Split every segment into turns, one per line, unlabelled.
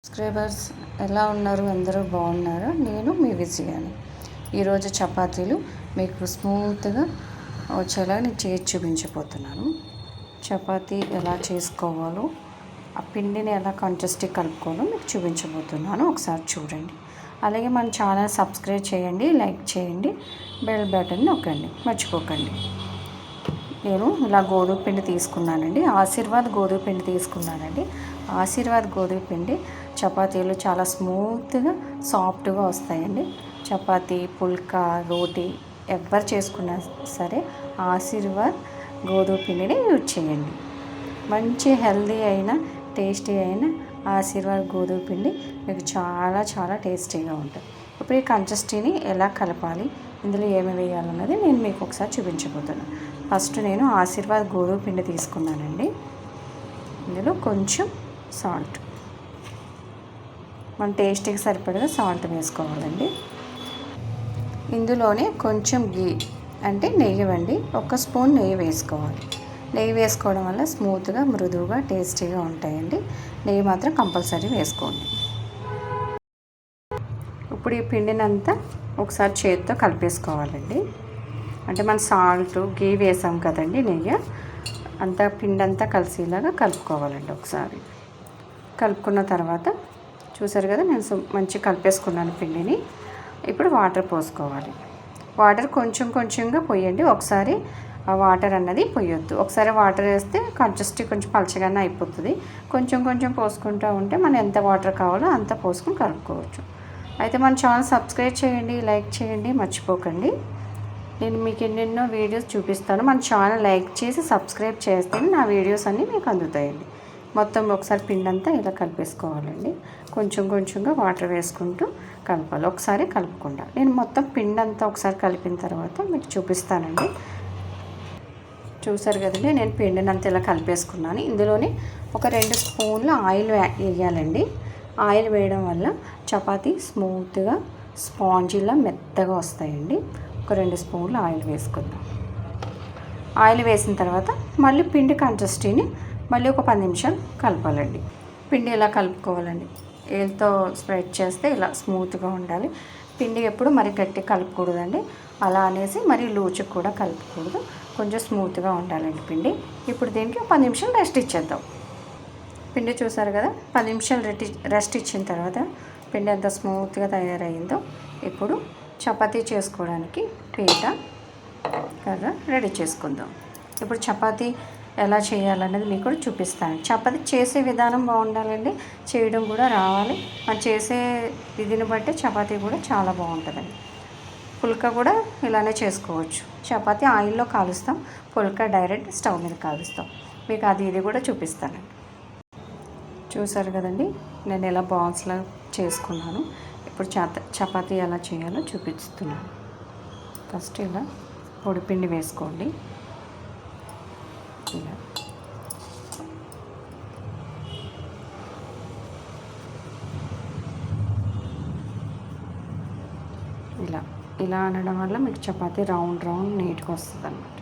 Subscribers ఎలా ఉన్నారు? అందరూ బాగున్నారు. నేను మీ విజయాని. ఈరోజు చపాతీలు మీకు స్మూత్గా వచ్చేలా నేను చేసి చూపించబోతున్నాను. చపాతీ ఎలా చేసుకోవాలో, ఆ పిండిని ఎలా కంటెస్ట్కి కలుపుకోవాలో మీకు చూపించబోతున్నాను. ఒకసారి చూడండి. అలాగే మన ఛానల్ సబ్స్క్రైబ్ చేయండి, లైక్ చేయండి, బెల్ బటన్ నొక్కండి, మర్చిపోకండి. నేను ఇలా గోధుమ పిండి తీసుకున్నానండి. ఆశీర్వాద్ గోధుమ పిండి తీసుకున్నానండి. ఆశీర్వాద్ గోధుమ పిండి చపాతీలు చాలా స్మూత్గా సాఫ్ట్గా వస్తాయండి. చపాతీ, పుల్కా, రోటీ ఎవరు చేసుకున్నా సరే ఆశీర్వాద్ గోధుమ పిండిని యూజ్ చేయండి. మంచి హెల్దీ అయిన టేస్టీ అయిన ఆశీర్వాద్ గోధుమ పిండి మీకు చాలా చాలా టేస్టీగా ఉంటుంది. ఇప్పుడు ఈ కన్సిస్టెన్సీని ఎలా కలపాలి, ఇందులో ఏమి వేయాలన్నది నేను మీకు ఒకసారి చూపించబోతున్నాను. ఫస్ట్ నేను ఆశీర్వాద్ గోధుమ పిండి తీసుకున్నానండి. ఇందులో కొంచెం సాల్ట్, మన టేస్ట్కి సరిపడగా సాల్ట్ వేసుకోవాలండి. ఇందులోనే కొంచెం గీ అంటే నెయ్యి అండి, 1 స్పూన్ నెయ్యి వేసుకోవాలి. నెయ్యి వేసుకోవడం వల్ల స్మూత్గా, మృదువుగా, టేస్టీగా ఉంటాయండి. నెయ్యి మాత్రం కంపల్సరీ వేసుకోండి. ఇప్పుడు ఈ పిండినంతా ఒకసారి చేతితో కలిపేసుకోవాలండి. అంటే మనం సాల్ట్, గీ వేసాం కదండి, నెయ్యి అంతా పిండి అంతా కలిసేలాగా కలుపుకోవాలండి. ఒకసారి కలుపుకున్న తర్వాత చూసారు కదా, నేను మంచిగా కలిపేసుకున్నాను పిండిని. ఇప్పుడు వాటర్ పోసుకోవాలి. వాటర్ కొంచెం కొంచెంగా పోయండి, ఒకసారి ఆ వాటర్ అన్నది పోయొద్దు. ఒకసారి వాటర్ వేస్తే కన్సిస్టెన్సీ కొంచెం పలచగానే అయిపోతుంది. కొంచెం కొంచెం పోసుకుంటూ ఉంటే మనం ఎంత వాటర్ కావాలో అంత పోసుకొని కలుపుకోవచ్చు. అయితే మన ఛానల్ సబ్స్క్రైబ్ చేయండి, లైక్ చేయండి, మర్చిపోకండి. నేను మీకు ఎన్నెన్నో వీడియోస్ చూపిస్తాను. మన ఛానల్ లైక్ చేసి సబ్స్క్రైబ్ చేస్తేనే నా వీడియోస్ అన్నీ మీకు అందుతాయండి. మొత్తం ఒకసారి పిండి అంతా ఇలా కలిపేసుకోవాలండి. కొంచెం కొంచెంగా వాటర్ వేసుకుంటూ కలపాలి, ఒకసారి కలుపుకుండా. నేను మొత్తం పిండి అంతా ఒకసారి కలిపిన తర్వాత మీకు చూపిస్తానండి. చూసారు కదండి, నేను పిండిని అంతా ఇలా కలిపేసుకున్నాను. ఇందులోనే ఒక 2 స్పూన్లు ఆయిల్ వేయాలండి. ఆయిల్ వేయడం వల్ల చపాతీ స్మూత్గా స్పాంజీలా మెత్తగా వస్తాయండి. ఒక 2 స్పూన్లు ఆయిల్ వేసుకుందాం. ఆయిల్ వేసిన తర్వాత మళ్ళీ పిండి కన్సిస్టెన్సీని మళ్ళీ ఒక 10 నిమిషాలు కలపాలండి. పిండి ఇలా కలుపుకోవాలండి. ఏళ్ళతో స్ప్రెడ్ చేస్తే ఇలా స్మూత్గా ఉండాలి. పిండి ఎప్పుడు మరి గట్టి కలపకూడదండి, అలా అనేసి మరి లూచుకు కూడా కలపకూడదు. కొంచెం స్మూత్గా ఉండాలండి పిండి. ఇప్పుడు దీనికి 10 నిమిషాలు రెస్ట్ ఇచ్చేద్దాం. పిండి చూసారు కదా, 10 నిమిషాలు రెస్ట్ ఇచ్చిన తర్వాత పిండి ఎంత స్మూత్గా తయారైందో. ఇప్పుడు చపాతీ చేసుకోవడానికి పీట, కర్ర రెడీ చేసుకుందాం. ఇప్పుడు చపాతీ ఎలా చేయాలనేది మీకు కూడా చూపిస్తాను. చపాతీ చేసే విధానం బాగుండాలండి, చేయడం కూడా రావాలి. మనం చేసే విధిని బట్టి చపాతీ కూడా చాలా బాగుంటుందండి. పుల్కా కూడా ఇలానే చేసుకోవచ్చు. చపాతీ ఆయిల్లో కాలుస్తాం, పుల్కా డైరెక్ట్ స్టవ్ మీద కాలుస్తాం. మీకు ఇది కూడా చూపిస్తానండి. చూసారు కదండి, నేను ఎలా బాల్స్లా చేసుకున్నాను. ఇప్పుడు చపాతీ ఎలా చేయాలో చూపిస్తున్నాను. ఫస్ట్ ఇలా పొడిపిండి వేసుకోండి. ఇలా ఇలా ఇలా అనడం వల్ల మీకు చపాతీ రౌండ్ రౌండ్ నీట్గా వస్తుంది అన్నమాట.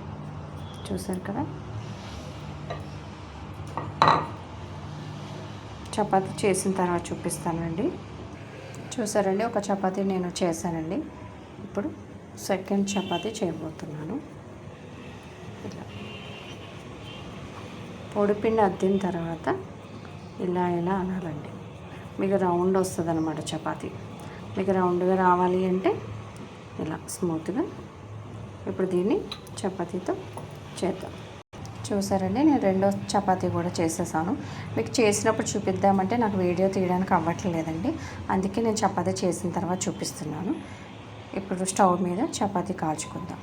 చూసారు కదా, చపాతీ చేసిన తర్వాత చూపిస్తానండి. చూసారండి, ఒక చపాతీ నేను చేశానండి. ఇప్పుడు సెకండ్ చపాతీ చేయబోతున్నాను. ఇలా పొడిపిండి అద్దిన తర్వాత ఇలా ఇలా అనాలండి. మీకు రౌండ్ వస్తుంది అన్నమాట చపాతీ. మీకు రౌండ్గా రావాలి అంటే ఇలా స్మూత్గా. ఇప్పుడు దీన్ని చపాతీతో చేద్దాం. చూసారండి, నేను రెండో చపాతీ కూడా చేసేసాను. మీకు చేసినప్పుడు చూపిద్దామంటే నాకు వీడియో తీయడానికి అవ్వట్లేదండి, అందుకే నేను చపాతీ చేసిన తర్వాత చూపిస్తున్నాను. ఇప్పుడు స్టవ్ మీద చపాతీ కాల్చుకుందాం.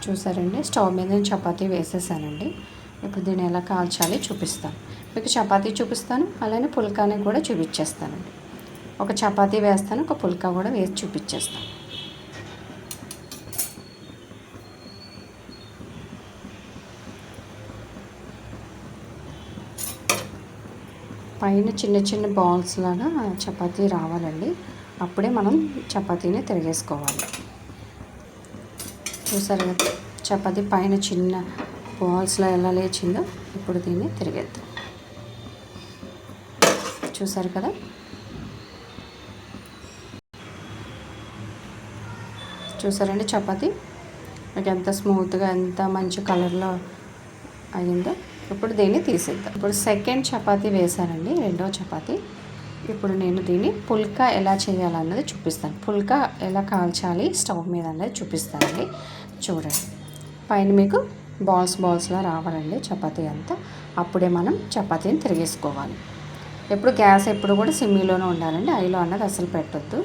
చూసారండి, స్టవ్ మీద నేను చపాతీ వేసేసానండి. ఇప్పుడు దీన్ని ఎలా కాల్చాలి చూపిస్తాను. మీకు చపాతీ చూపిస్తాను, అలానే పుల్కాని కూడా చూపించేస్తానండి. ఒక చపాతీ వేస్తాను, ఒక పుల్కా కూడా వేసి చూపించేస్తాను. పైన చిన్న చిన్న బాల్స్ లాగా చపాతీ రావాలండి, అప్పుడే మనం చపాతీని తిరిగేసుకోవాలి. చూసారు కదా, చపాతీ పైన చిన్న బాల్స్లో ఎలా లేచిందో. ఇప్పుడు దీన్ని తిరిగేద్దాం. చూసారు కదా, చూసారండి చపాతీ మీకు ఎంత స్మూత్గా ఎంత మంచి కలర్లో అయిందో. ఇప్పుడు దీన్ని తీసేద్దాం. ఇప్పుడు సెకండ్ చపాతీ వేసానండి, రెండో చపాతీ. ఇప్పుడు నేను దీన్ని పుల్కా ఎలా చేయాలన్నది చూపిస్తాను. పుల్కా ఎలా కాల్చాలి స్టవ్ మీద అన్నది చూపిస్తానండి. చూడండి, పైన మీకు బాల్స్లా రావాలండి చపాతీ అంతా. అప్పుడే మనం చపాతీని తిరిగేసుకోవాలి. గ్యాస్ ఎప్పుడు కూడా సిమ్మిలోనే ఉండాలండి, హైలో అన్నది అసలు పెట్టొద్దు.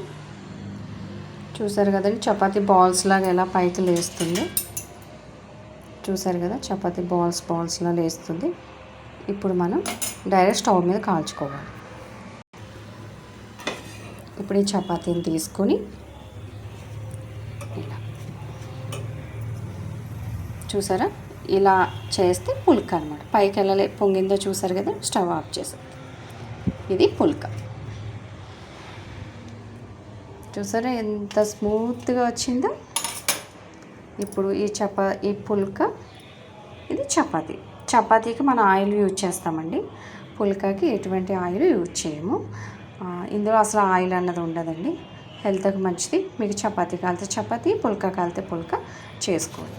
చూసారు కదండి చపాతీ బాల్స్ లాగా ఎలా పైకి లేస్తుంది. చూసారు కదా, చపాతీ బాల్స్లా లేస్తుంది. ఇప్పుడు మనం డైరెక్ట్ స్టవ్ మీద కాల్చుకోవాలి. ఇప్పుడు ఈ చపాతీని తీసుకొని ఇలా చూసారా, ఇలా చేస్తే పుల్కా అనమాట. పైకి వెళ్ళలే పొంగిందో చూసారు కదా, స్టవ్ ఆఫ్ చేసేది. ఇది పుల్కా. చూసారా ఎంత స్మూత్గా వచ్చిందో. ఇప్పుడు ఈ పుల్కా, ఇది చపాతీకి మనం ఆయిల్ యూజ్ చేస్తామండి. పుల్కాకి ఎటువంటి ఆయిల్ యూజ్ చేయము. ఇందులో అసలు ఆయిల్ అన్నది ఉండదండి, హెల్త్కి మంచిది. మీకు చపాతీ కాలితే చపాతీ, పుల్కా కాలితే పుల్కా చేసుకోండి.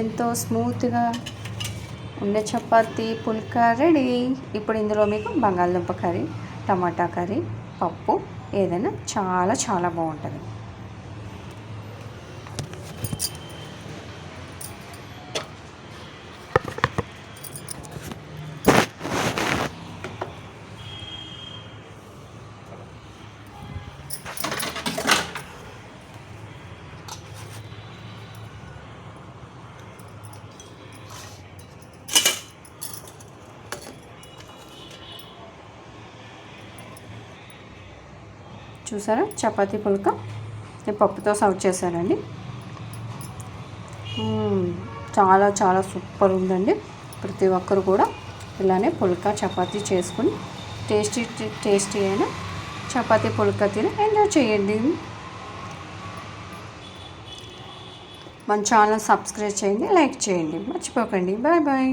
ఎంతో స్మూత్గా ఉండే చపాతీ పుల్కా రెడీ. ఇప్పుడు ఇందులో మీకు బంగాళదుంప కర్రీ, టమాటా కర్రీ, పప్పు ఏదైనా చాలా చాలా బాగుంటుంది. చూసారా చపాతీ పుల్కా నేను పప్పుతో సర్వ్ చేశానండి. చాలా చాలా సూపర్ ఉందండి. ప్రతి ఒక్కరు కూడా ఇలానే పుల్కా చపాతీ చేసుకుని టేస్టీ అయిన చపాతీ పుల్కా తిని ఎంజాయ్ చేయండి. మన ఛానల్ సబ్స్క్రైబ్ చేయండి, లైక్ చేయండి, మర్చిపోకండి. Bye bye.